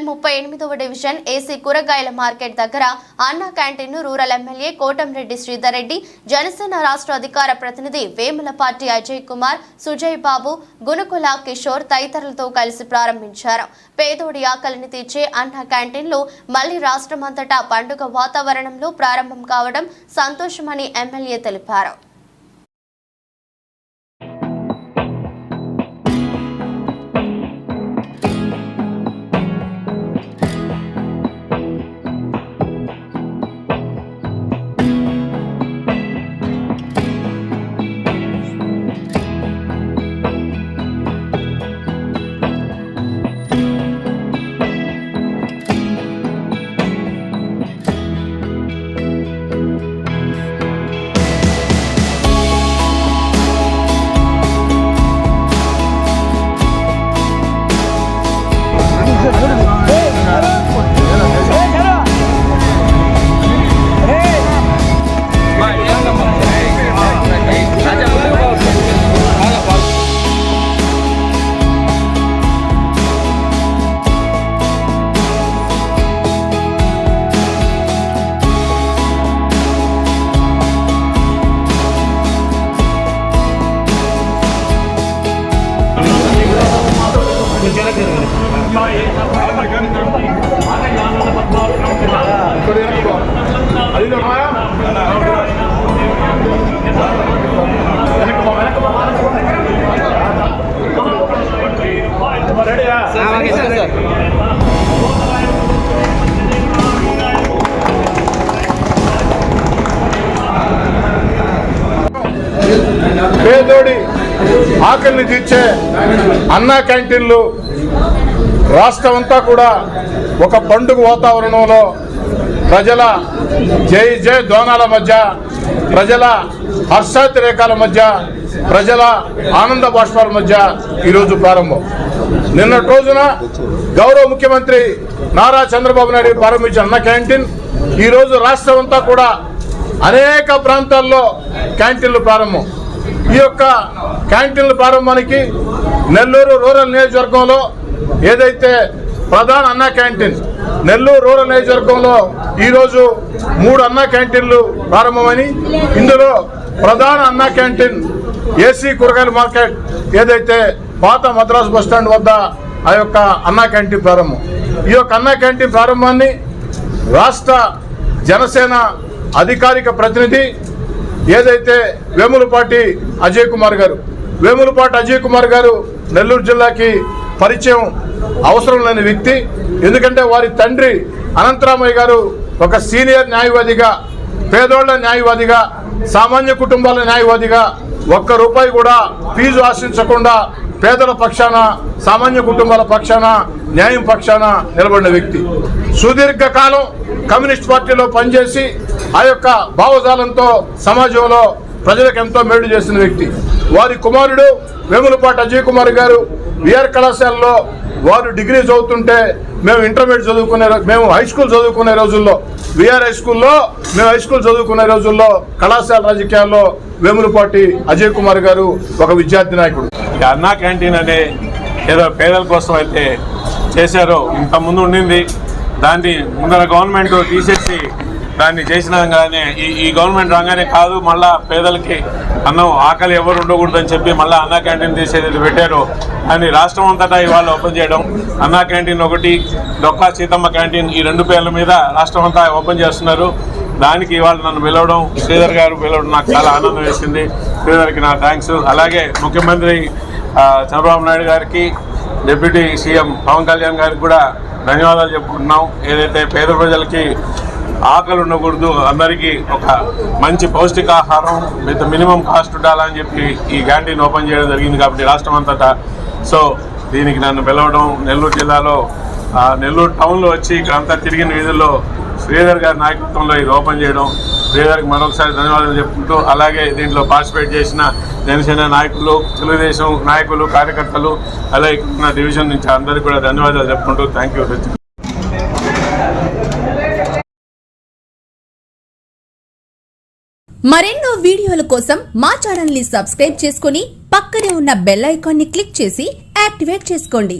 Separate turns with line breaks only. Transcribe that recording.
38వ division AC కూరగాయల market దగ్గర అన్నా క్యాంటీన్ ను రూరల్ ఎమ్మెల్యే కోటంరెడ్డి శ్రీధర్ రెడ్డి, జనసేన రాష్ట్ర అధికార ప్రతినిధి వేములపాటి అజయ్ కుమార్, సుజయ్ బాబు, గునుకుల కిషోర్ తదితరులతో కలిసి ప్రారంభించారు. పేదోడి ఆకలిని తీర్చే అన్నా క్యాంటీన్లు మళ్లీ రాష్ట్రమంతటా పండుగ వాతావరణంలో ప్రారంభం కావడం సంతోషమని ఎమ్మెల్యే తెలిపారు.
పేదోడి ఆకలిని తీర్చే అన్నా క్యాంటీన్లు రాష్ట్రం అంతా కూడా ఒక పండుగ వాతావరణంలో ప్రజల జై జై ధ్వానాల మధ్య, ప్రజల హర్షాతిరేకాల మధ్య, ప్రజల ఆనంద బాష్పాల మధ్య ఈరోజు ప్రారంభం. నిన్నటి రోజున గౌరవ ముఖ్యమంత్రి నారా చంద్రబాబు నాయుడు ప్రారంభించిన అన్న క్యాంటీన్ ఈరోజు రాష్ట్రం అంతా కూడా అనేక ప్రాంతాల్లో క్యాంటీన్లు ప్రారంభం. ఈ యొక్క క్యాంటీన్ల ప్రారంభానికి నెల్లూరు రూరల్ నియోజకవర్గంలో ఏదైతే ప్రధాన అన్నా క్యాంటీన్ నెల్లూరు రూరల్ నియోజకవర్గంలో ఈరోజు 3 అన్నా క్యాంటీన్లు ప్రారంభమని, ఇందులో ప్రధాన అన్నా క్యాంటీన్ ఏసీ కూరగాయల మార్కెట్ ఏదైతే పాత మద్రాసు బస్టాండ్ వద్ద ఆ యొక్క అన్నా క్యాంటీన్ ప్రారంభం. ఈ యొక్క అన్నా క్యాంటీన్ ప్రారంభాన్ని రాష్ట్ర జనసేన అధికారిక ప్రతినిధి ఏదైతే వేములపాటి అజయ్ కుమార్ గారు నెల్లూరు జిల్లాకి పరిచయం అవసరం లేని వ్యక్తి. ఎందుకంటే వారి తండ్రి అనంతరామయ్య గారు ఒక సీనియర్ న్యాయవాదిగా, పేదోళ్ల న్యాయవాదిగా, సామాన్య కుటుంబాల న్యాయవాదిగా, ₹1 కూడా ఫీజు ఆశించకుండా పేదల పక్షాన, సామాన్య కుటుంబాల పక్షాన, న్యాయం పక్షాన నిలబడిన వ్యక్తి. సుదీర్ఘకాలం కమ్యూనిస్ట్ పార్టీలో పనిచేసి ఆ యొక్క భావజాలంతో సమాజంలో ప్రజలకు ఎంతో మేలు చేసిన వ్యక్తి. వారి కుమారుడు వేములపాటి అజయ్ కుమార్ గారు విఆర్ కళాశాలలో వారు డిగ్రీ చదువుతుంటే మేము ఇంటర్మీడియట్ మేము హై స్కూల్ చదువుకునే రోజుల్లో, విఆర్ హై స్కూల్ చదువుకునే రోజుల్లో కళాశాల రాజకీయాల్లో వేములపాటి అజయ్ కుమార్ గారు ఒక విద్యార్థి నాయకుడు.
అన్నా క్యాంటీన్ అనే ఏదో పేదల కోసం అయితే చేశారో, ఇంతకుముందు ఉండింది, దాన్ని ముందర గవర్నమెంట్ తీసేసి దాన్ని చేసినాగానే ఈ గవర్నమెంట్ రాగానే కాదు, మళ్ళీ పేదలకి అన్నం ఆకలి ఎవరు ఉండకూడదని చెప్పి మళ్ళీ అన్నా క్యాంటీన్ తీసేది పెట్టారు. అని రాష్ట్రం అంతటా ఇవాళ ఓపెన్ చేయడం, అన్నా క్యాంటీన్ ఒకటి, డొక్కా సీతమ్మ క్యాంటీన్, ఈ 2 పేర్ల మీద రాష్ట్రం అంతా ఓపెన్ చేస్తున్నారు. దానికి ఇవాళ నన్ను పిలవడం, శ్రీధర్ గారు పిలవడం నాకు చాలా ఆనందం వేసింది. శ్రీధర్కి నా థ్యాంక్స్. అలాగే ముఖ్యమంత్రి చంద్రబాబు నాయుడు గారికి, డిప్యూటీ సీఎం పవన్ కళ్యాణ్ గారికి కూడా ధన్యవాదాలు చెప్పుకుంటున్నాం. ఏదైతే పేద ప్రజలకి ఆకలి ఉండకూడదు, అందరికీ ఒక మంచి పౌష్టికాహారం విత్ మినిమం కాస్ట్ ఉండాలని చెప్పి ఈ క్యాంటీన్ ఓపెన్ చేయడం జరిగింది కాబట్టి రాష్ట్రం అంతటా. సో దీనికి నన్ను పిలవడం, నెల్లూరు జిల్లాలో నెల్లూరు టౌన్లో వచ్చి ఇక్కడంతా తిరిగిన వీధుల్లో శ్రీధర్ గారి నాయకత్వంలో ఇది ఓపెన్ చేయడం, శ్రీధర్కి మరొకసారి ధన్యవాదాలు చెప్పుకుంటూ, అలాగే దీంట్లో పార్టిసిపేట్ చేసిన జనసేన నాయకులు, తెలుగుదేశం నాయకులు, కార్యకర్తలు, అలాగే ఇక్కడ డివిజన్ నుంచి అందరికీ కూడా ధన్యవాదాలు చెప్పుకుంటూ థ్యాంక్ యూ.
మరెన్నో వీడియోల కోసం మా ఛానల్ ని సబ్స్క్రైబ్ చేసుకుని పక్కనే ఉన్న బెల్ ఐకాన్ ని క్లిక్ చేసి యాక్టివేట్ చేసుకోండి.